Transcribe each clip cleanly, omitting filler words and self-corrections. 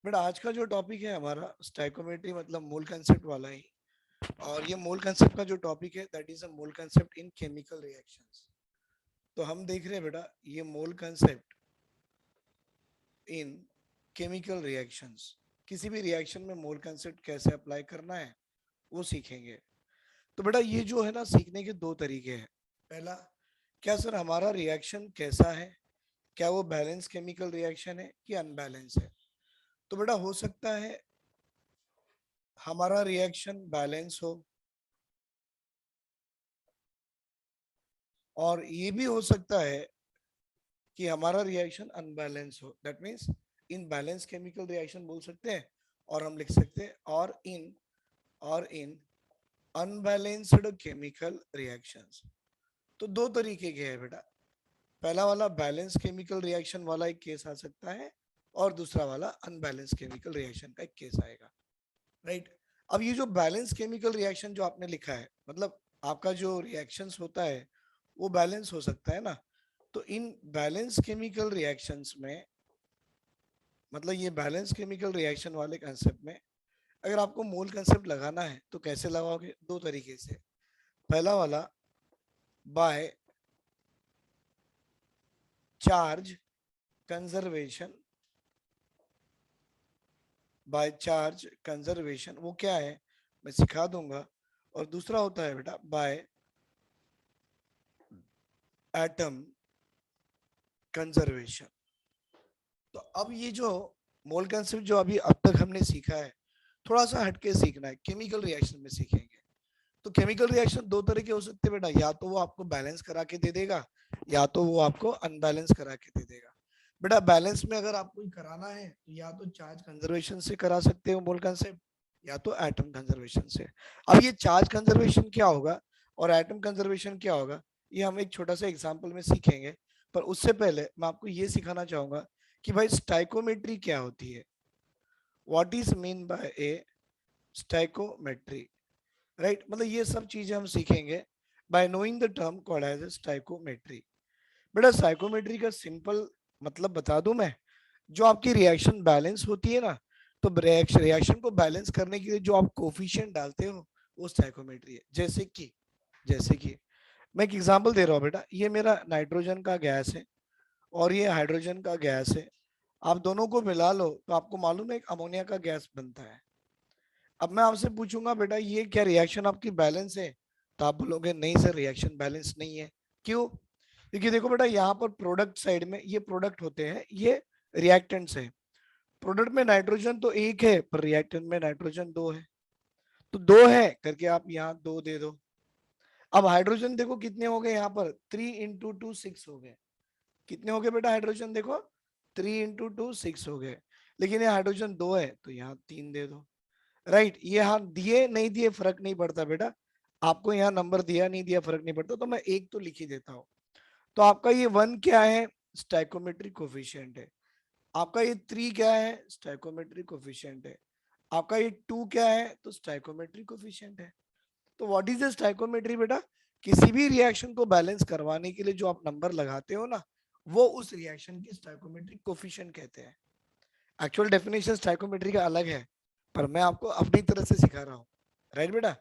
But आज का जो टॉपिक है हमारा स्टाइकोमेट्री मतलब मोल कंसेप्ट वाला ही। और ये मोल कंसेप्ट का जो टॉपिक है that is a mole concept in chemical reactions. तो हम देख रहे हैं बेटा ये मोल कंसेप्ट इन केमिकल रिएक्शंस। किसी भी रिएक्शन में मोल कंसेप्ट कैसे अप्लाई करना है वो सीखेंगे। तो बेटा ये जो है ना सीखने के दो तरीके हैं। पहला, क्या सर हमारा रिएक्शन कैसा है, क्या वो बैलेंस केमिकल रिएक्शन है कि अनबैलेंस है। तो बेटा हो सकता है हमारा रिएक्शन बैलेंस हो और ये भी हो सकता है कि हमारा रिएक्शन अनबैलेंस हो। That means in balance chemical reaction बोल सकते हैं और हम लिख सकते हैं और इन अनबैलेंस्ड केमिकल रिएक्शंस। तो दो तरीके के हैं बेटा। पहला वाला बैलेंस केमिकल रिएक्शन वाला एक केस आ सकता है और दूसरा वाला अनबैलेंस केमिकल रिएक्शन का एक केस आएगा। राइट। अब ये जो बैलेंस केमिकल रिएक्शन जो आपने लिखा है मतलब आपका जो रिएक्शंस होता है वो बैलेंस हो सकता है ना। तो इन बैलेंस केमिकल रिएक्शंस में मतलब ये बैलेंस केमिकल रिएक्शन वाले कंसेप्ट में अगर आपको मोल कंसेप्ट लगाना है तो कैसे लगाओगे? दो तरीके से। पहला वाला by charge conservation. By charge conservation वो क्या है मैं सिखा दूंगा। और दूसरा होता है बेटा बाय एटम कंजर्वेशन। तो अब ये जो मोल कंसेप्ट जो अभी अब तक हमने सीखा है थोड़ा सा हटके सीखना है, केमिकल रिएक्शन में सीखेंगे। तो केमिकल रिएक्शन दो तरह के हो सकते हैं बेटा, या तो वो आपको बैलेंस करा के दे देगा या तो वो आपको अनबैलेंस करा के दे देगा। बेटा बैलेंस में अगर आपको कराना है तो या तो चार्ज कंजर्वेशन से करा सकते हो मोल कंसेप्ट या तो एटम कंजर्वेशन से। अब ये चार्ज कंजर्वेशन क्या होगा और एटम कंजर्वेशन क्या होगा ये हम एक छोटा सा एग्जांपल में सीखेंगे। पर उससे पहले मैं आपको ये सिखाना चाहूंगा कि भाई स्टाइकोमेट्री क्या होती है। What is mean by a psychometry. Right मतलब ये सब चीजें हम सीखेंगे by knowing the term called as psychometry. बेटा साइकोमेट्री का सिंपल मतलब बता दूं मैं, जो आपकी रिएक्शन बैलेंस होती है ना तो रिएक्शन को बैलेंस करने के लिए जो आप कोफिशिएंट डालते हो वो साइकोमेट्री है। जैसे कि मैं एक एग्जांपल दे रहा हूँ बेटा, ये मेरा नाइट्रोजन का गैस है और ये हाइड्रोजन का गैस है। आप दोनों को मिला लो तो आपको मालूम है एक अमोनिया का गैस बनता है। अब मैं आपसे पूछूंगा बेटा ये क्या रिएक्शन आपकी बैलेंस है, तो आप बोलोगे नहीं सर रिएक्शन बैलेंस नहीं है। क्यों? क्योंकि देखो बेटा यहाँ पर प्रोडक्ट साइड में ये प्रोडक्ट होते हैं, ये रिएक्टेंट्स है। प्रोडक्ट में नाइट्रोजन तो एक है पर रिएक्टेंट में नाइट्रोजन दो है। तो दो है करके आप यहाँ दो दे दो। अब हाइड्रोजन देखो कितने हो गए यहाँ पर, 3 × 2 6 हो गए। कितने हो गए बेटा हाइड्रोजन देखो, 3 × 2 6 हो गए। लेकिन ये हाइड्रोजन दो है तो यहाँ तीन दे दो। राइट ये हाँ दिए नहीं दिए फर्क नहीं पड़ता बेटा, आपको यहाँ नंबर दिया नहीं दिया फर्क नहीं पड़ता, तो मैं एक तो लिख ही देता हूँ। तो आपका ये 1 क्या है स्टाइकोमेट्रिक कोफिशिएंट है। आपका ये 3 क्या है स्टाइकोमेट्रिक कोफिशिएंट है। आपका ये 2 क्या है तो स्टाइकोमेट्रिक कोफिशिएंट है। तो व्हाट इज द स्टाइकोमेट्री बेटा? किसी भी रिएक्शन को बैलेंस करवाने के लिए जो आप नंबर लगाते हो ना वो उस रिएक्शन की स्टाइकोमेट्रिक कोफिशिएंट कहते हैं। एक्चुअल डेफिनेशन स्टाइकोमेट्री का अलग है पर मैं आपको अपनी तरह से सिखा रहा हूँ। राइट बेटा।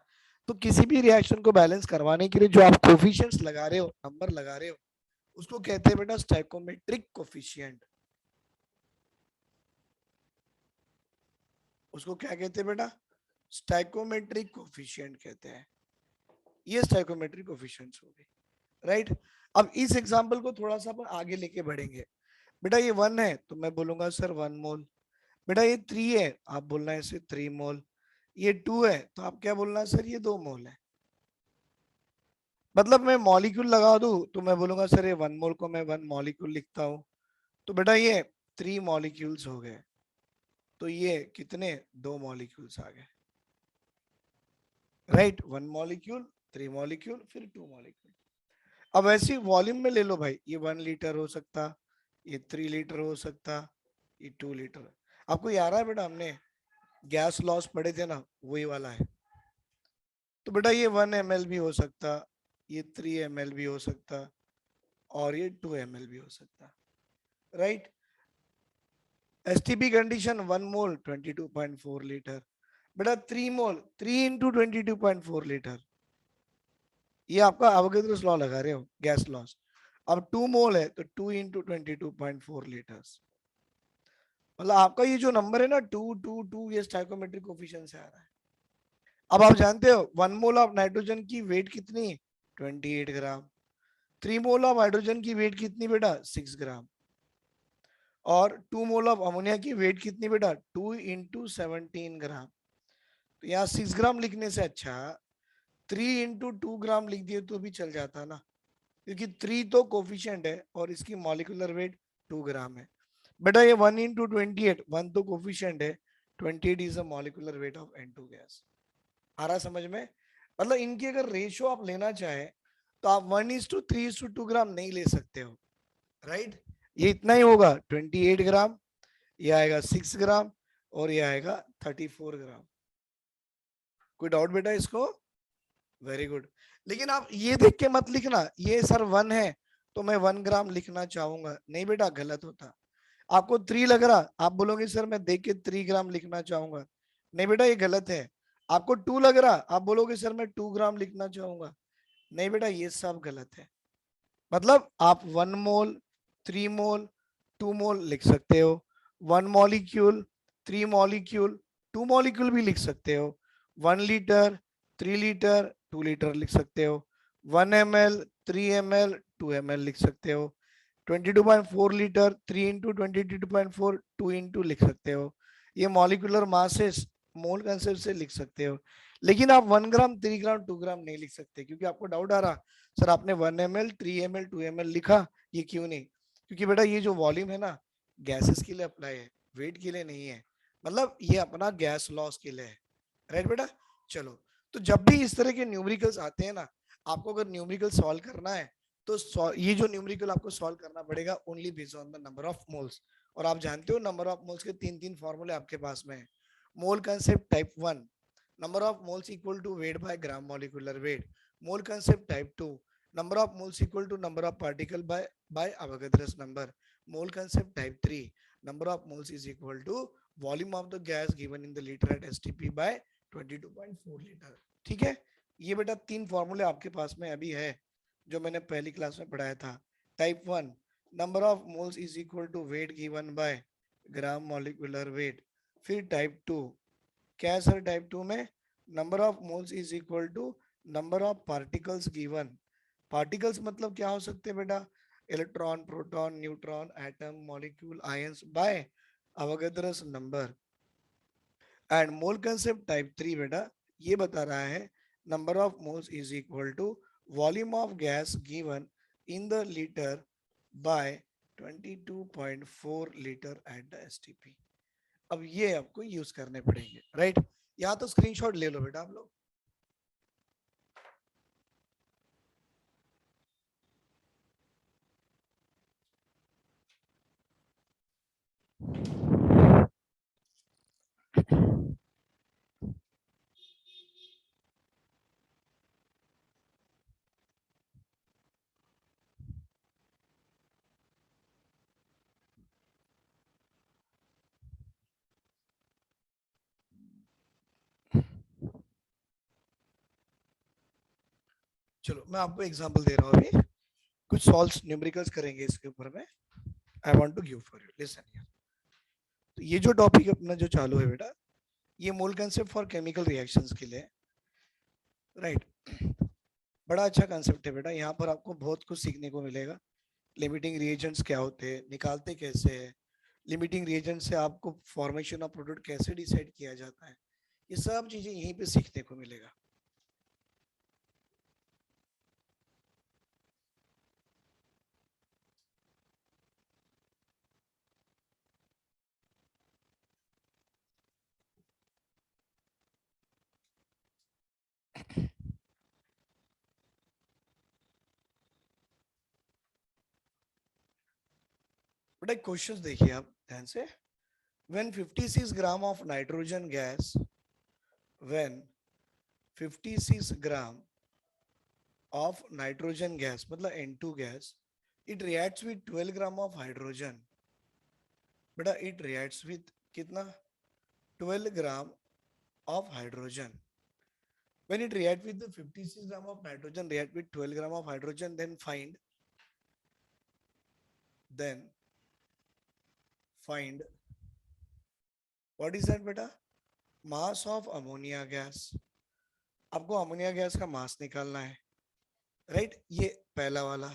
तो किसी भी रिएक्शन को बैलेंस करवाने के लिए जो आप कोफिशिएंट्स लगा रहे हो नंबर लगा रहे हो उसको कहते हैं बेटा स्टाइकोमेट्रिक कोफिशिएंट। उसको क्या कहते हैं बेटा? स्टाइकोमेट्रिक कोफिशिएंट कहते हैं। ये स्टाइकोमेट्रिक कोफिशिएंट्स हो गए। राइट। अब इस एग्जांपल को थोड़ा सा अपन आगे लेके बढ़ेंगे। बेटा ये 1 है तो मैं बोलूंगा सर 1 मोल। बेटा ये 3 है आप बोलना है इसे 3 मोल। ये 2 है तो आप क्या बोलना है सर ये 2 मोल है। मतलब मैं मॉलिक्यूल लगा दूं तो मैं बोलूंगा सर ये 1 मोल को मैं 1 मॉलिक्यूल लिखता हूं। तो बेटा ये 3 मॉलिक्यूल्स हो गए। तो ये कितने 2 मॉलिक्यूल्स आ गए। राइट 1 मॉलिक्यूल 3 मॉलिक्यूल फिर 2 मॉलिक्यूल। अब ऐसी वॉल्यूम में ले लो भाई, ये 1 लीटर हो सकता, ये 3 लीटर हो सकता, ये 2 लीटर। आपको याद आ रहा है बेटा हमने गैस लॉस पढ़े थे ना वही वाला है। तो बेटा ये 1 ml भी हो सकता, ये 3 ml भी हो सकता और ये 2 ml भी हो सकता। राइट। एसटीपी कंडीशन 1 मोल 22.4 लीटर, बेटा 3 मोल 3 इंटू 22.4 लीटर, ये आपका अवोगाद्रोस लॉ लगा रहे हो गैस लॉस। अब 2 मोल है तो 2 इंटू 22.4 लीटर्स, मतलब आपका ये जो नंबर है ना 2 ये स्टोइकोमेट्रिक कोफिशिएंट से आ रहा है। अब आप जानते हो 1 मोल ऑफ नाइट्रोजन की वेट कितनी, 28 ग्राम। 3 मोल ऑफ हाइड्रोजन की वेट कितनी बेटा, 6 ग्राम। और 2 मोल ऑफ अमोनिया की वेट कितनी बेटा, 2 इंटू 17 ग्राम। तो यहाँ 6 ग्राम लिखने से अच्छा 3 इंटू 2 ग्राम लिख दिए तो भी चल जाता ना, क्योंकि 3 तो कोफिशिएंट है और इसकी मॉलिक्यूलर वेट 2 ग्राम है। बेटा ये 1 इंटू 28, 1 तो कोफिशिएंट है, 28 is a molecular weight of N2 gas. आ रहा समझ में? मतलब इनकी अगर रेशियो आप लेना चाहे तो आप 1:3:2 ग्राम नहीं ले सकते हो, राइट। ये इतना ही होगा 28 ग्राम, ये आएगा 6 ग्राम और ये आएगा 34 ग्राम। कोई डाउट बेटा इसको? Very good. लेकिन आप ये देख के मत लिखना ये सर 1 है तो मैं 1 ग्राम लिखना चाहूंगा, नहीं बेटा गलत होता। आपको 3 लग रहा, आप बोलोगे सर मैं देख के 3 ग्राम लिखना चाहूंगा, नहीं बेटा ये गलत है। आपको 2 लग रहा, आप बोलोगे सर मैं 2 ग्राम लिखना चाहूंगा, नहीं बेटा ये सब गलत है। मतलब आप 1 मोल, 3 मोल, 2 मोल लिख सकते हो, 1 मॉलिक्यूल, 3 मॉलिक्यूल, 2 मॉलिक्यूल भी लिख सकते हो, 1 लीटर, 3 लीटर, 2 लीटर लिख सकते हो, 1 ml, 3 ml, 2 ml लिख सकते हो, 22.4 लीटर, 3 इंटू 22.4, 2 इंटू लिख सकते हो। ये मॉलिक्यूलर मासेस मोल कंसेप्ट से लिख सकते हो। लेकिन आप 1 ग्राम, 3 ग्राम, 2 ग्राम नहीं लिख सकते, क्योंकि आपको डाउट आ रहा सर आपने 1 ml, 3 ml, 2 ml लिखा, ये क्यों नहीं? क्योंकि बेटा ये जो वॉल्यूम है ना गैसेस के लिए अप्लाई है, वेट के लिए नहीं है। मतलब ये अपना गैस लॉस के लिए है, राइट बेटा। चलो, तो जब भी इस तरह के न्यूमेरिकल्स आते हैं ना, आपको अगर न्यूमेरिकल सॉल्व करना है तो ये जो न्यूमेरिकल आपको सॉल्व करना पड़ेगा only based on the number of moles. और आप जानते हो नंबर ऑफ मोल्स के 3 फॉर्मूले आपके पास में है। मोल concept type 1, number of moles equal to weight by gram molecular weight. Mole concept type 2, number of moles equal to number of particle by Avogadro's number. Mole concept type 3, number of moles is equal to volume of the gas given in the liter at STP by 22.4 litre. ठीक है, ये बेटा 3 फॉर्मूले आपके पास में अभी है जो मैंने पहली क्लास में पढ़ाया था। Type 1, number of moles is equal to weight given by gram molecular weight. फिर टाइप 2, क्या है सर टाइप 2 में? Number of moles is equal to number of particles given. Particles मतलब क्या हो सकते हैं बेटा? Electron, proton, neutron, atom, molecule, ions by Avogadro's number. And mole concept type 3 बेटा ये बता रहा है number of moles is equal to volume of gas given in the litre by 22.4 litre at the STP. अब ये आपको use करने पड़ेंगे, राइट। यहाँ तो स्क्रीनशॉट ले लो बेटा आप लोग। चलो मैं आपको एग्जांपल दे रहा हूँ अभी, कुछ सॉल्व्स न्यूमेरिकल्स करेंगे इसके ऊपर में। I want to give for you, listen here. तो ये जो टॉपिक अपना जो चालू है बेटा, ये मोल कंसेप्ट फॉर केमिकल रिएक्शंस के लिए, राइट। बड़ा अच्छा कंसेप्ट है बेटा, यहाँ पर आपको बहुत कुछ सीखने को मिलेगा। लिमिटिंग रिएजेंट्स क्या होते हैं, निकालते कैसे हैं, लिमिटिंग रिएजेंट से आपको फॉर्मेशन ऑफ प्रोडक्ट कैसे डिसाइड किया जाता है, ये सब चीजें यहीं पे सीखने को मिलेगा। बेटा क्वेश्चंस देखिए आप ध्यान से। when 56 gram of nitrogen gas, when 56 gram of nitrogen gas मतलब N2 gas, it reacts with 12 gram of hydrogen, बेटा इट रिएक्ट्स विथ कितना 12 gram of hydrogen. When it react with the 56 gram of nitrogen react with 12 gram of hydrogen, then find what is that beta? Mass of ammonia gas. आपको ammonia gas का मास निकालना है, right? ये पहला वाला.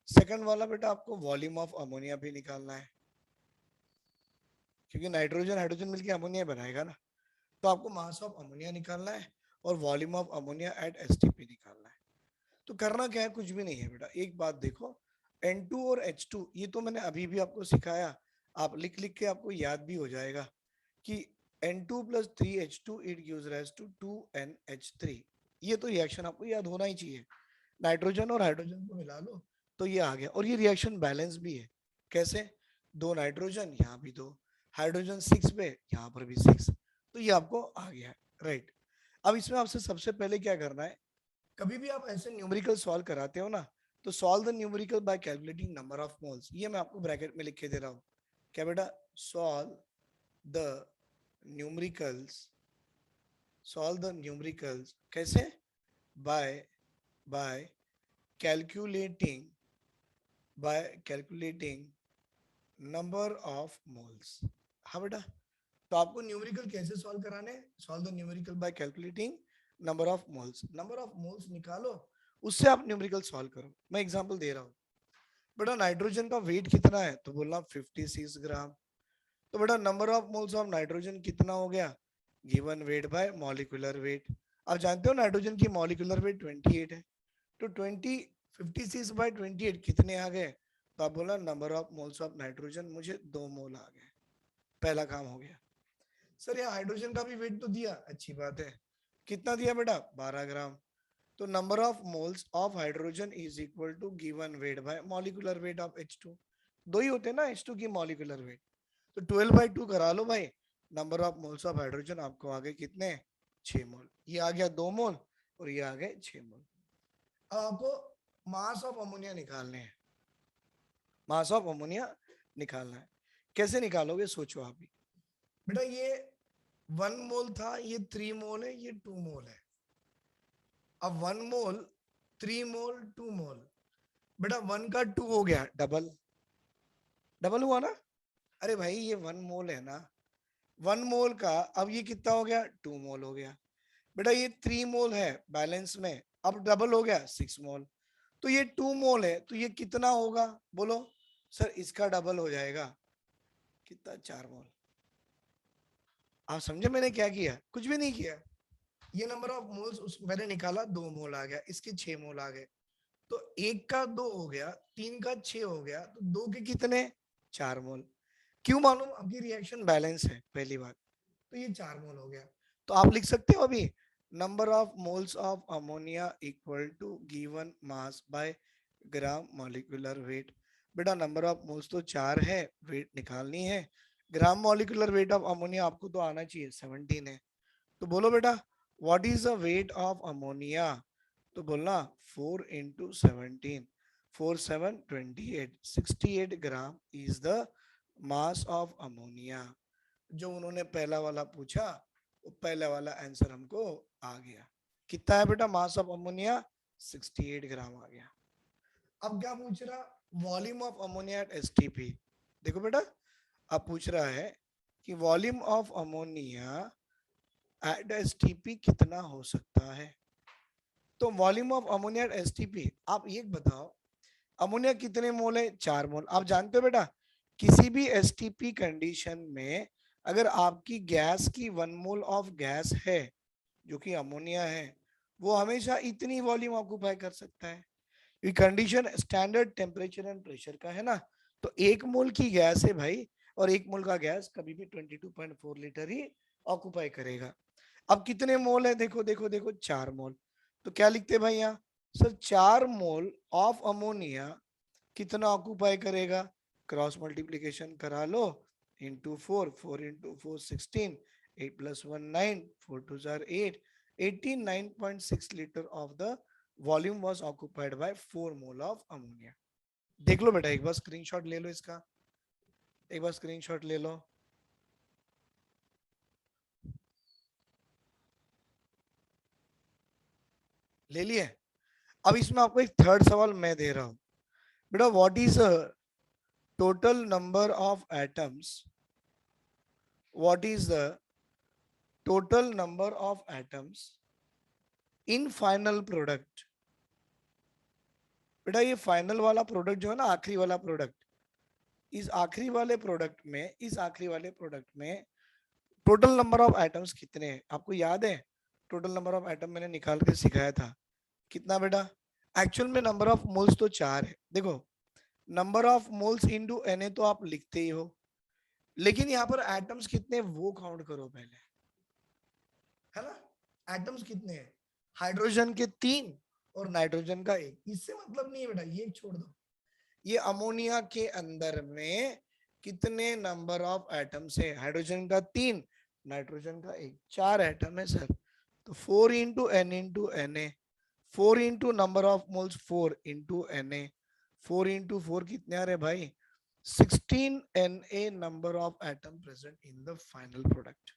Second वाला बेटा आपको वॉल्यूम ऑफ अमोनिया भी निकालना है, क्योंकि नाइट्रोजन हाइड्रोजन मिलके अमोनिया बनाएगा ना. तो आपको मास ऑफ अमोनिया निकालना है और volume of ammonia at STP निकालना है. तो करना क्या है, कुछ भी नहीं है बेटा. एक बात देखो, N2 और H2 ये तो मैंने अभी भी आपको सिखाया, आप लिख लिख के आपको याद भी हो जाएगा कि N2 plus 3H2 it gives rise to 2NH3. ये तो रिएक्शन आपको याद होना ही चाहिए. नाइट्रोजन और हाइड्रोजन को मिला लो तो ये आ गया. और ये रिएक्शन बैलेंस भी है. कैसे? दो नाइट्रोजन, यहाँ भी दो हाइड्रोजन, 6 पे, यहाँ पर भी 6. तो ये आपको आ गया, राइट? अब इसमें आपसे सबसे पहले क्या करना है, कभी भी आप ऐसे न्यूमेरिकल सॉल्व कराते हो ना, तो solve the numerical by calculating number of moles. ये मैं आपको ब्रैकेट में लिख के दे रहा हूँ. क्या बेटा? Solve the numericals. Solve the numericals कैसे? By by calculating number of moles. हाँ बेटा, तो आपको न्यूमेरिकल कैसे सॉल्व कराने? Solve the numerical by calculating number of moles. Number of moles निकालो, उससे आप न्यूमेरिकल सॉल्व करो. मैं एग्जांपल दे रहा हूँ. बेटा नाइट्रोजन का वेट कितना है? तो बोलना 56 ग्राम. तो बेटा number of moles of nitrogen कितना हो गया? Given weight by molecular wait. आप जानते हो नाइट्रोजन की मॉलिक्यूलर वेट 28 है. तो 20 56 बाय 28 कितने आ गए? तो आप बोला number of moles of nitrogen, मुझे 2 मोल आ गए. पहला काम हो गया. सर यहाँ हाइड्रोजन का भी वेट तो दिया, अच्छी बात है. कितना दिया बेटा? 12 ग्राम. तो number of moles of hydrogen is equal to given weight by molecular weight of H2. दो ही होते हैं ना H2 की मॉलिक्यूलर वेट. तो 12/2 करा लो भाई. Number of moles of hydrogen आपको आ गए कितने? 6 मोल. ये आ गया 2 मोल और ये आ गए 6 मोल. अब आपको मास ऑफ अमोनिया निकालने हैं. मास ऑफ अमोनिया निकालना है. कैसे निकालोगे सोचो आप भी. बेटा ये 1 मोल था, ये 3 मोल है, ये 2 मोल है. अब 1 मोल, 3 मोल, 2 मोल. बेटा 1 का 2 हो गया, डबल. डबल हुआ ना? अरे भाई ये 1 मोल है ना, 1 मोल का अब ये कितना हो गया? 2 मोल हो गया. बेटा ये 3 मोल है बैलेंस में, अब डबल हो गया 6 मोल. तो ये 2 मोल है, तो ये कितना होगा बोलो? सर इसका डबल हो जाएगा. कितना? 4 मोल. आप समझे मैंने क्या किया? कुछ भी नहीं किया. ये नंबर ऑफ मोल्स मैंने निकाला, 2 मोल आ गया, इसके 6 मोल आ गए. तो एक का 2 हो गया, 3 का 6 हो गया, तो 2 के कितने? 4 मोल. क्यों मालूम? आपकी रिएक्शन बैलेंस है, पहली बात. तो ये 4 मोल हो गया. तो आप लिख सकते हो अभी number of moles of ammonia equal to given mass by gram molecular weight. बेटा नंबर ऑफ मोल्स तो 4 है, वेट निकालनी है. Gram molecular weight of ammonia आपको तो आना चाहिए 17 है. तो बोलो बेटा what is the weight of ammonia? तो बोलना 4 into 17, 4 7 28, 68 gram is the mass of ammonia. जो उन्होंने पहला वाला पूछा, वो पहला वाला आंसर हमको आ गया. कितना है बेटा मास ऑफ अमोनिया? 68 ग्राम आ गया. अब क्या पूछ रहा? Volume of ammonia at STP. देखो बेटा अब पूछ रहा है कि volume of ammonia at STP कितना हो सकता है. तो volume of ammonia at STP, आप ये बताओ अमोनिया कितने मोल है? 4 मोल. आप जानते हो बेटा किसी भी एसटीपी कंडीशन में अगर आपकी गैस की 1 मोल ऑफ गैस है जो कि अमोनिया है, वो हमेशा इतनी वॉल्यूम ऑक्यूपाई कर सकता है. ये condition standard temperature and pressure का है ना. तो 1 मोल की गैस है भाई, और 1 मोल का गैस कभी भी 22.4 लीटर ही ऑक्यूपाई करेगा. अब कितने मोल है? देखो देखो देखो 4 मोल. तो क्या लिखते भाई यहाँ? सर 4 मोल ऑफ अमोनिया कितना ऑक्यूपाई करेगा? क्रॉस मल्टीप्लीकेशन करा लो. इंटू 4, 4 इंटू 4 16, 8 प्लस 1 9, 4 2 जार 8, 89.6 litre of the volume was occupied by 4 mole of ammonia. देख लो बेटा एक बार स्क्रीनशॉट ले लो इसका. एक बार स्क्रीनशॉट ले लो। ले लिए? अब इसमें आपको एक थर्ड सवाल मैं दे रहा हूं बेटा, what is total number of atoms, what is the total number of atoms in final product? बेटा ये फाइनल वाला प्रोडक्ट जो है ना, आखिरी वाला प्रोडक्ट, इस आखिरी वाले प्रोडक्ट में, इस आखिरी वाले प्रोडक्ट में टोटल नंबर ऑफ एटम्स कितने हैं? आपको याद है? टोटल नंबर ऑफ एटम मैंने निकाल के सिखाया था, कितना बेटा? एक्चुअल में नंबर ऑफ मोल्स तो 4 है। देखो, number of moles into Na तो आप लिखते ही हो, लेकिन यहाँ पर एटम्स कितने वो काउंट करो पहले, है ना? एटम्स कितने हैं? हाइड्रोजन के 3 और नाइट्रोजन का 1। इससे मतलब नहीं है बेटा, ये छोड़ दो। ये अमोनिया के अंदर में कितने नंबर ऑफ एटम्स है? हाइड्रोजन का 3, नाइट्रोजन का 1, 4 एटम है सर। तो 4 into N into N A, 4 into number of moles 4 into N A, 4 into 4 कितने आ रहे भाई? 16 N A number of atom present in the final product.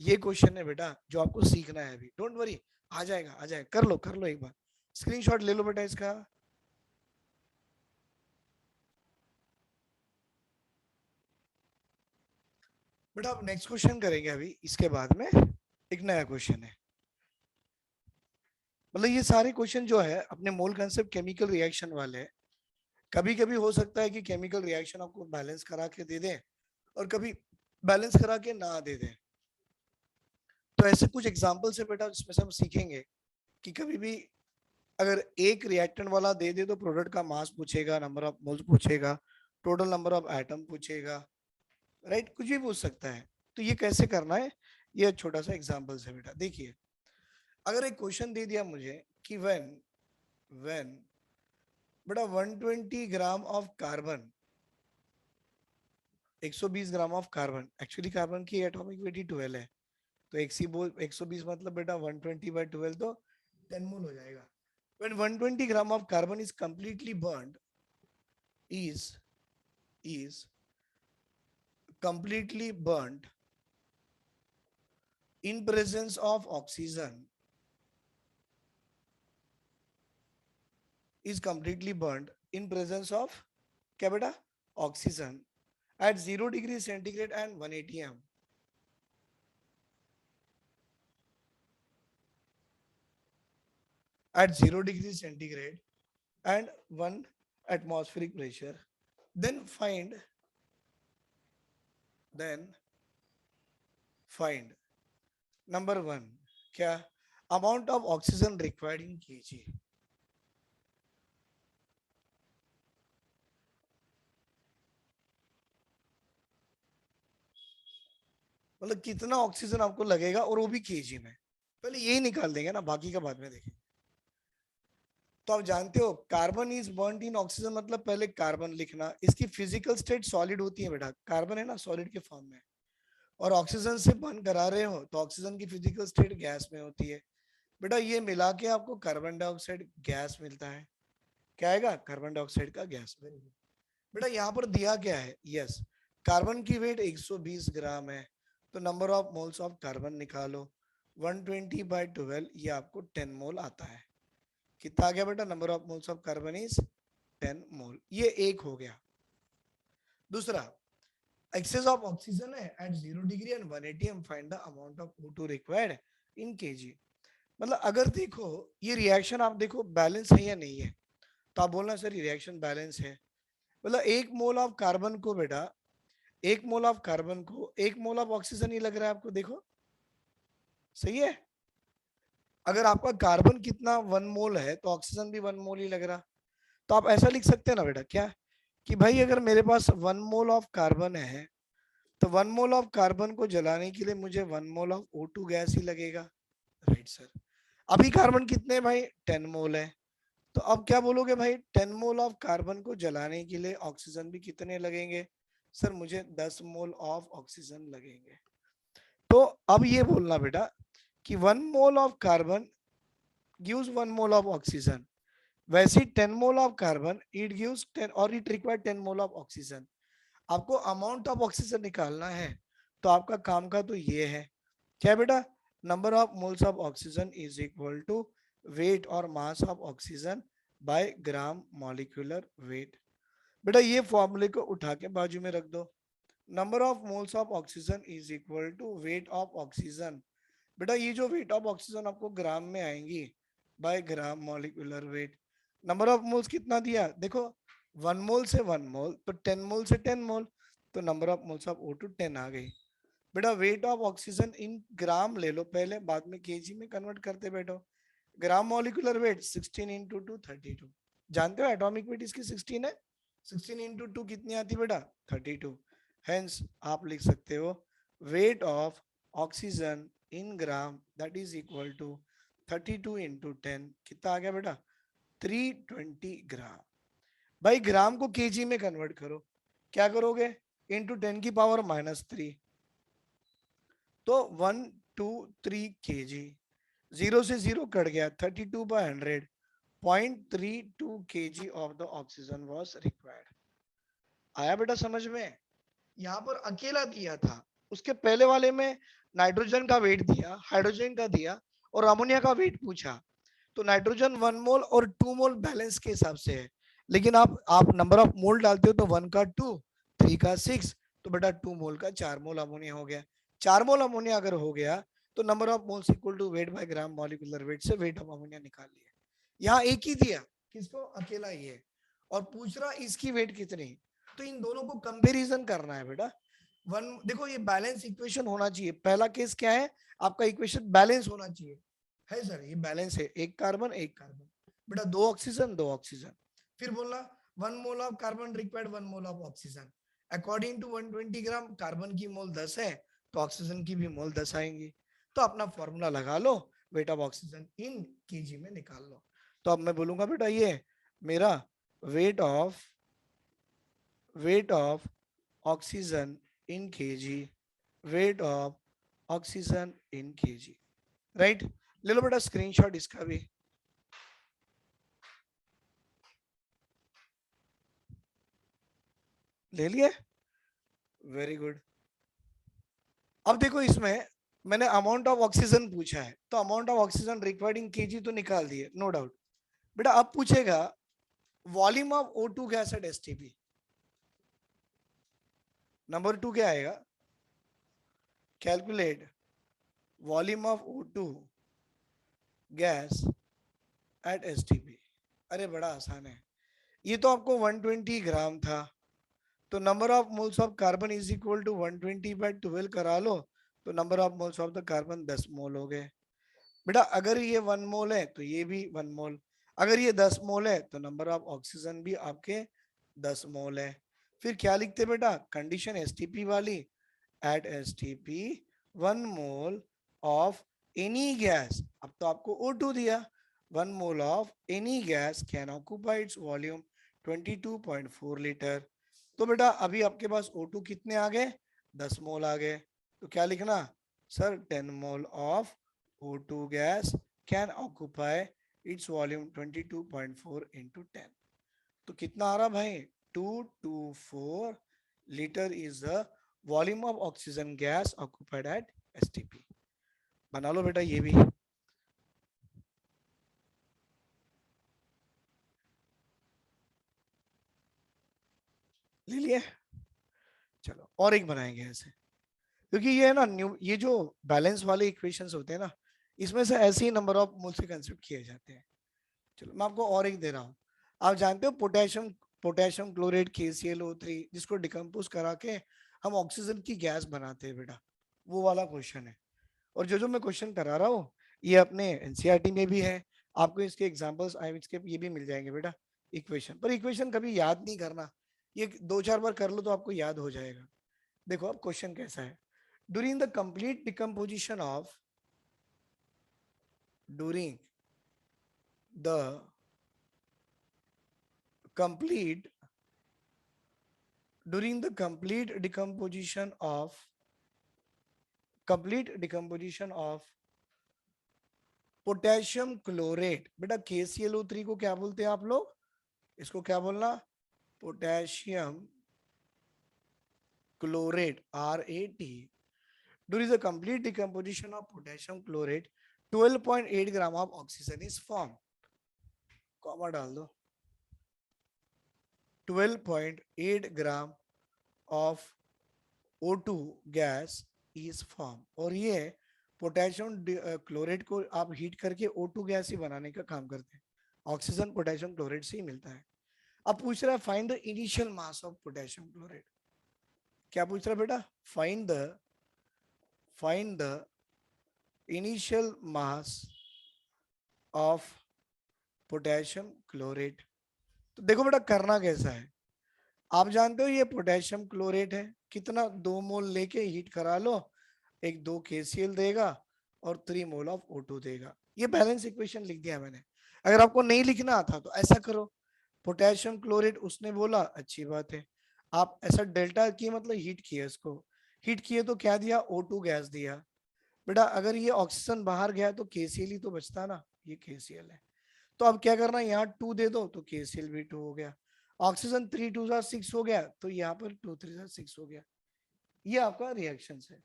ये क्वेश्चन है बेटा जो आपको सीखना है अभी, डोंट वरी, आ जाएगा आ जाएगा, कर लो एक बार, स्क्रीनशॉट ले लो बेटा इसका। बेटा आप नेक्स्ट क्वेश्चन करेंगे अभी, इसके बाद में एक नया क्वेश्चन है। मतलब ये सारे क्वेश्चन जो है अपने मोल कंसेप्ट केमिकल रिएक्शन वाले हैं। कभी कभी हो सकता है कि केमिकल रिएक्शन आपको बैलेंस करा के दे दें और कभी बैलेंस करा के ना दे दें। तो ऐसे कुछ एग्जाम्पल्स है बेटा जिसमें से हम सीखेंगे कि कभी भी अगर एक रिएक्टेंट वाला दे दे तो प्रोडक्ट का मास पूछेगा, नंबर ऑफ मोल्स पूछेगा, टोटल नंबर ऑफ एटम पूछेगा, राइट? कुछ भी पूछ सकता है। तो ये कैसे करना है, ये छोटा सा एग्जांपल है बेटा। देखिए, अगर एक क्वेश्चन दे दिया मुझे कि व्हेन बेटा 120 gram of carbon, 120 gram of carbon, actually carbon की एटॉमिक वेट 12 है, तो 120 मतलब बेटा 120/12 तो 10 मोल हो जाएगा। When 120 gram of carbon is completely burned, is is completely burnt in presence of oxygen, is completely burnt in presence of क्या बेटा? Oxygen at 0 degree centigrade and 180 m. At 0 degree centigrade and 1 atmospheric pressure, then then find number 1 क्या? Amount of oxygen required in kg. मतलब कितना oxygen आपको लगेगा और वो भी केजी में। पहले यही निकाल देंगे ना, बाकी का बाद में देखेंगे। तो आप जानते हो carbon is burned in oxygen, मतलब पहले कार्बन लिखना, इसकी फिजिकल स्टेट सॉलिड होती है बेटा, कार्बन है ना सॉलिड के फॉर्म में, और ऑक्सीजन से बर्न करा रहे हो तो ऑक्सीजन की फिजिकल स्टेट गैस में होती है बेटा। ये मिला के आपको कार्बन डाइऑक्साइड गैस मिलता है। क्या आएगा? कार्बन डाइऑक्साइड का गैस। बेटा यहाँ पर दिया क्या है? यस, कार्बन की वेट 120 ग्राम है, तो number of moles of carbon निकालो, 120/12, ये आपको 10 मोल आता है। कितना आ गया बेटा? Number of moles of carbon is 10 mole. ये एक हो गया। दूसरा, एक्सेस ऑफ ऑक्सीजन है at 0 degree and 180 M, find the amount of O2 required in KG. मतलब अगर देखो ये रिएक्शन, आप देखो बैलेंस है या नहीं है, तो आप बोलना सर रिएक्शन बैलेंस है। मतलब एक मोल ऑफ कार्बन को बेटा, एक मोल ऑफ कार्बन को एक मोल ऑफ ऑक्सीजन ही लग रहा है आपको, देखो सही है। अगर आपका कार्बन कितना 1 मोल है तो ऑक्सीजन भी 1 मोल ही लग रहा। तो आप ऐसा लिख सकते हैं ना बेटा, क्या कि भाई अगर मेरे पास 1 मोल ऑफ कार्बन है तो 1 मोल ऑफ कार्बन को जलाने के लिए मुझे 1 मोल ऑफ O2 गैस ही लगेगा, राइट सर। अभी कार्बन कितने भाई? 10 मोल है। तो अब क्या बोलोगे भाई? 10 मोल ऑफ कार्बन को जलाने के लिए ऑक्सीजन भी कितने लगेंगे? सर मुझे 10 मोल ऑफ ऑक्सीजन लगेंगे। तो अब ये बोलना बेटा कि 1 mole of carbon gives 1 mole of oxygen, वैसे 10 मोल ऑफ कार्बन इट गिव्स 10 और it require 10 mole of oxygen. आपको अमाउंट ऑफ ऑक्सीजन निकालना है, तो आपका काम का तो ये है क्या बेटा, number of moles of oxygen is equal to weight और mass of oxygen by gram molecular weight. बेटा ये फॉर्मूले को उठा के बाजू में रख दो, number of moles of oxygen is equal to weight of oxygen. बेटा ये जो वेट ऑफ ऑक्सीजन आपको ग्राम में आएंगी by gram molecular weight. Number of moles कितना दिया देखो, 1 मोल से 1 मोल तो 10 मोल से 10 मोल, तो number of moles of O2 10 आ गई। बेटा वेट ऑफ ऑक्सीजन इन ग्राम ले लो पहले, बाद में केजी में कन्वर्ट करते बैठो। ग्राम मॉलिक्यूलर वेट 16 इंटू 2 32। जानते हो एटॉमिक वेट इसकी 16 है, 16 इंटू 2 कितनी आती बेटा 32। हेंस आप लिख सकते हो weight of oxygen in gram that is equal to 32 into 10 कितना आ गया बेटा 320 ग्राम। भाई ग्राम को केजी में कन्वर्ट करो, क्या करोगे इंटू 10 की पावर -3, तो 123 kg, 0 से 0 कट गया 32/100, 0.32 kg of the oxygen was required. आया बेटा समझ में, यहाँ पर अकेला दिया था, उसके पहले वाले में नाइट्रोजन का वेट दिया, हाइड्रोजन का दिया और अमोनिया का वेट पूछा। तो नाइट्रोजन 1 मोल और 2 मोल बैलेंस के हिसाब से है, लेकिन आप नंबर ऑफ मोल डालते हो तो 1 का 2, 3 का 6, तो बेटा 2 मोल का 4 मोल अमोनिया हो गया। 4 मोल अमोनिया अगर हो गया तो number of moles equal to weight by gram molecular weight से वेट ऑफ अमोनिया निकाल लिया। यहाँ एक ही दिया, किसको अकेला ही है, और पूछ रहा इसकी वेट कितनी, तो इन दोनों को कंपेरिजन करना है बेटा। वन देखो ये बैलेंस इक्वेशन होना चाहिए, पहला केस क्या है आपका इक्वेशन बैलेंस होना चाहिए, है सर ये बैलेंस है, एक कार्बन एक कार्बन, बेटा दो ऑक्सीजन दो ऑक्सीजन। फिर बोलना 1 mole of carbon required 1 mole of oxygen, according to 120 gram carbon की मोल 10 है तो ऑक्सीजन की भी मोल 10 आएंगी। तो अपना फॉर्मूला लगा लो, weight of oxygen in KG में निकाल लो। तो अब मैं बोलूंगा बेटा ये मेरा wait of oxygen in KG, wait of oxygen in KG, right. ले लो बेटा स्क्रीनशॉट इसका भी, ले लिए, वेरी गुड। अब देखो इसमें मैंने अमाउंट ऑफ ऑक्सीजन पूछा है, तो amount of oxygen required in KG तो निकाल दिए नो डाउट। बेटा अब पूछेगा volume of O2 gas at STP, number 2 क्या आएगा, calculate volume of O2 gas at STP. अरे बड़ा आसान है, ये तो आपको 120 ग्राम था, तो number of moles of carbon is equal to 120/12 करा लो, तो number of moles of the carbon 10 mole हो गए। बेटा अगर ये 1 मोल है तो ये भी 1 मोल, अगर ये 10 मोल है तो नंबर ऑफ ऑक्सीजन भी आपके 10 मोल है। फिर क्या लिखते बेटा कंडीशन एसटीपी वाली, at STP 1 mole of any gas, अब तो आपको O2 दिया, 1 mole of any gas can occupy its volume 22.4 litre. तो बेटा अभी आपके पास O2 कितने आ गए 10 मोल आ गए, तो क्या लिखना sir 10 mole of O2 gas can occupy its volume 22.4 into 10, तो कितना आ रहा भाई 224 liter is the volume of oxygen gas occupied at STP। बना लो बेटा ये भी, ले लिए। चलो और एक बनाएंगे ऐसे, क्योंकि ये है ना न्यू, ये जो बैलेंस वाले इक्वेशंस होते हैं ना, इसमें से ऐसे ही नंबर ऑफ मोल से कंसिडर किए जाते हैं। चलो मैं आपको और एक दे रहा हूँ, आप जानते हो पोटेशियम क्लोराइड KClO3 जिसको डिकम्पोज करा के हम ऑक्सीजन की गैस बनाते हैं बेटा, वो वाला क्वेश्चन है। और जो जो मैं क्वेश्चन करा रहा हूँ ये अपने एनसीईआरटी में भी है, आपको इसके एग्जांपल्स इसके ये भी मिल जाएंगे बेटा। इक्वेशन पर इक्वेशन कभी याद नहीं करना, ये 2-4 बार कर लो तो आपको याद हो जाएगा। देखो अब क्वेश्चन कैसा है, during the complete decomposition of during the complete during the complete decomposition of potassium chlorate, बेटा KClO3 को क्या बोलते हैं आप लोग, इसको क्या बोलना potassium chlorate RAT during the complete decomposition of potassium chlorate 12.8 gram of oxygen is formed. Comma डाल दो 12.8 gram of O2 gas is form. और ये पोटेशियम क्लोरेट को आप हीट करके O2 गैस ही बनाने का काम करते हैं। ऑक्सीजन पोटेशियम क्लोरेट से ही मिलता है। अब पूछ रहा है find the initial mass of potassium chlorate. क्या पूछ रहा है बेटा? Find the initial mass of potassium chlorate. तो देखो बेटा करना कैसा है, आप जानते हो ये पोटेशियम क्लोरेट है, कितना 2 मोल लेके हीट करा लो, एक 2 KCl देगा और 3 मोल ऑफ O2 देगा। ये बैलेंस इक्वेशन लिख दिया मैंने। अगर आपको नहीं लिखना आता तो ऐसा करो, पोटेशियम क्लोरेट उसने बोला अच्छी बात है, आप ऐसा डेल्टा की मतलब हीट किया, इसको हीट किए तो क्या दिया? O2 गैस दिया। बेटा अगर ये ऑक्सीजन बाहर गया तो KCl ही तो बचता ना, ये KCl है। तो अब क्या करना, यहाँ 2 दे दो तो KCl भी 2 हो गया। ऑक्सीजन 3 2 6 हो गया तो यहाँ पर 2 3 6 हो गया। ये आपका रिएक्शन है।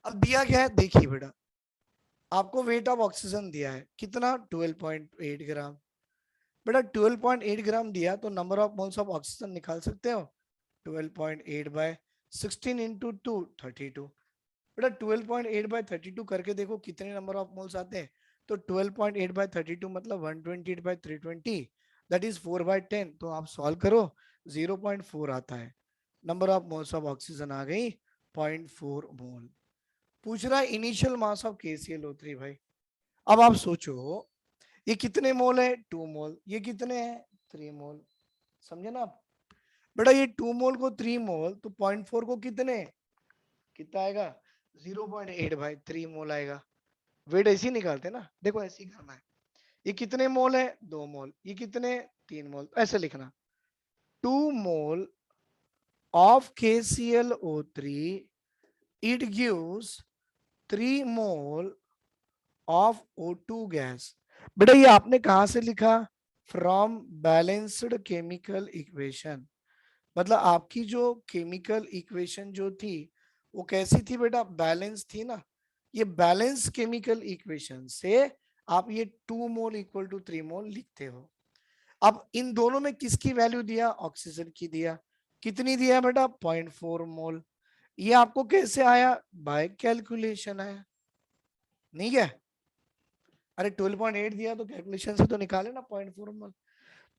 अब दिया क्या है देखिए बेटा, आपको वेट ऑफ ऑक्सीजन दिया है कितना? 12.8 ग्राम। बेटा 12.8 ग्राम दिया तो number of moles of oxygen निकाल सकते हो, 12.8 बाय 16 इंटू 2 32। बेटा 12.8 बाय 32 करके देखो कितने नंबर ऑफ मोल्स आते हैं। तो 12.8 बाय 32 मतलब 128 बाय 320, दैट इज 4 बाय 10। तो आप सॉल्व करो 0.4 आता है। Number of moles of oxygen आ गई 0.4 मोल। पूछ रहा है इनिशियल मास ऑफ KClO3 भाई। अब आप सोचो ये कितने मोल है? 2 मोल। ये कितने हैं? 3 मोल। समझे ना आप? बेटा ये 2 मोल को 3 मोल तो 0.4 को कितने, कितना आएगा? 0.8 भाई 3 मोल आएगा। वेट ऐसे ही निकालते ना, देखो ऐसे ही करना है। ये कितने मोल है? 2 मोल। ये कितने? 3 मोल। ऐसे लिखना 2 मोल of KClO3 it gives 3 mole of O2 gas. बेटा ये आपने कहां से लिखा? From balanced chemical equation. मतलब आपकी जो केमिकल इक्वेशन जो थी वो कैसी थी बेटा? बैलेंस थी ना। ये बैलेंस केमिकल इक्वेशन से आप ये 2 मोल इक्वल टू 3 मोल लिखते हो। अब इन दोनों में किसकी वैल्यू दिया? ऑक्सीजन की दिया। कितनी दिया बेटा? 0.4 मोल। ये आपको कैसे आया? बाय कैलकुलेशन आया, नहीं क्या? अरे 12.8 दिया तो कैलकुलेशन से तो निकाले ना 0.4 मोल।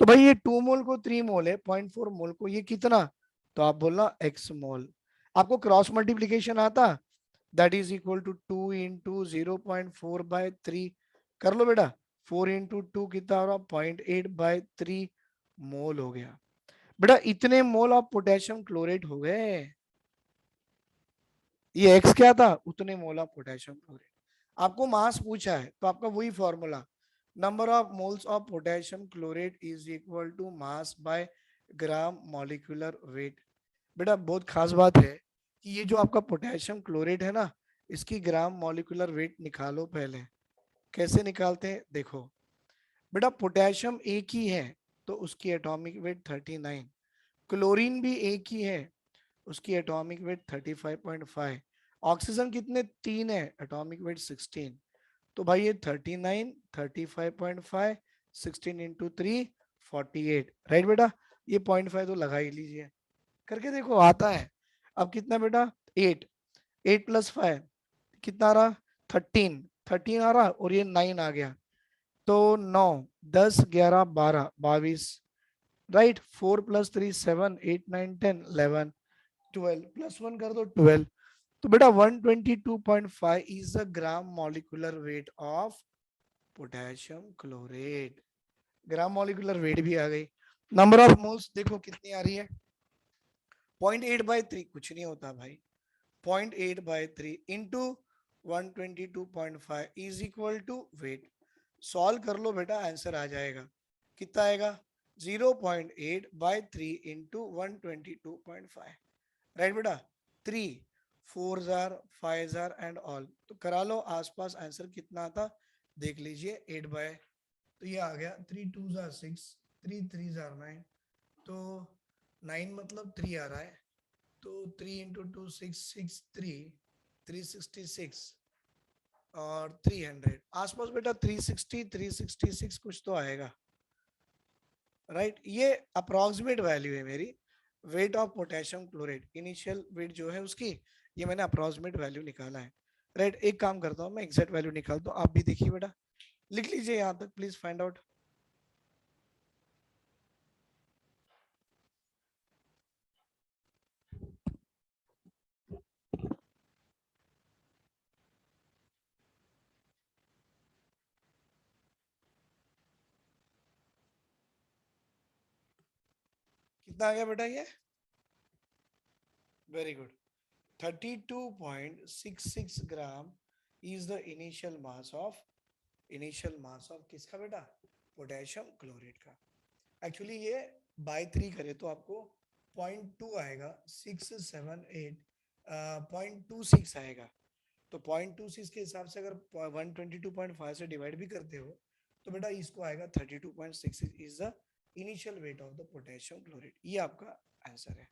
तो भाई ये 2 मोल को 3 मोल है, 0.4 मोल को ये कितना? तो आप बोलना x मोल। आपको क्रॉस मल्टीप्लीकेशन आता? That is equal to 2 into 0.4 by 3 कर लो बेटा। 4 इंटू 2 कितना हो रहा? 0.8 बाय 3 मोल हो गया। बेटा इतने मोल ऑफ पोटेशियम क्लोरेट हो गए। ये x क्या था? उतने मोल ऑफ पोटेशियम क्लोरेट। आपको मास पूछा है तो आपका वही formula, number of moles of potassium chlorate is equal to mass by gram molecular weight. बेटा बहुत खास बात है कि ये जो आपका पोटेशियम क्लोरेट है ना, इसकी ग्राम मॉलिक्यूलर वेट निकालो पहले। कैसे निकालते हैं देखो बेटा, पोटेशियम एक ही है तो उसकी एटॉमिक वेट 39, क्लोरीन भी एक ही है उसकी एटॉमिक वेट 35.5, ऑक्सीजन कितने? 3 है, एटॉमिक वेट 16। तो भाई ये 39 35.5 16 इंटू 3 48, राइट बेटा? ये 0.5 तो लगा ही लीजिए, करके देखो आता है। अब कितना बेटा? 8 8 प्लस 5 कितना आ रहा? 13 13 आ रहा और ये 9 आ गया तो 9 10 11 12 22, राइट? 4 प्लस 3 7 8 9 10 11 12 प्लस 1 कर दो 12। तो बेटा 122.5 is the gram molecular weight of potassium chlorate. Gram molecular wait भी आ गई। नंबर ऑफ मोल्स देखो कितनी आ रही है? 0.8 बाय 3 कुछ नहीं होता भाई, 0.8 by 3 into 122.5 is equal to weight. Solve कर लो बेटा, आंसर आ जाएगा। कितना आएगा? 0.8 बाय 3 इंटू 122.5, राइट बेटा? 3 4 जार 5 जार एंड ऑल, तो करा लो आसपास आंसर कितना आता देख लीजिए। 8 बाय, तो ये आ गया 3 2 जार 6 3 3 जार 9, तो 9 मतलब 3 आ रहा है। तो 3 इंटू 2 663 366 और 300 आसपास बेटा 360 366 कुछ तो आएगा, राइट। ये अप्रोक्सीमेट वैल्यू है मेरी weight of potassium chloride, initial weight जो है उसकी, ये मैंने अप्रोक्सीमेट वैल्यू निकाला है, राइट। एक काम करता हूँ मैं एग्जैक्ट वैल्यू निकालता हूँ, आप भी देखिए बेटा, लिख लीजिए यहाँ तक प्लीज फाइंड आउट। कितना आ गया बेटा ये, very good, 32.66 gram is the initial mass of किसका बेटा, पोटेशियम क्लोराइड का। एक्चुअली ये बाई 3 करे तो आपको 0.2 आएगा, 678 0.26 आएगा। तो 0.26 के हिसाब से अगर 122.5 से डिवाइड भी करते हो तो बेटा इसको आएगा 32.66 is the initial weight of the potassium chloride. ये आपका आंसर है।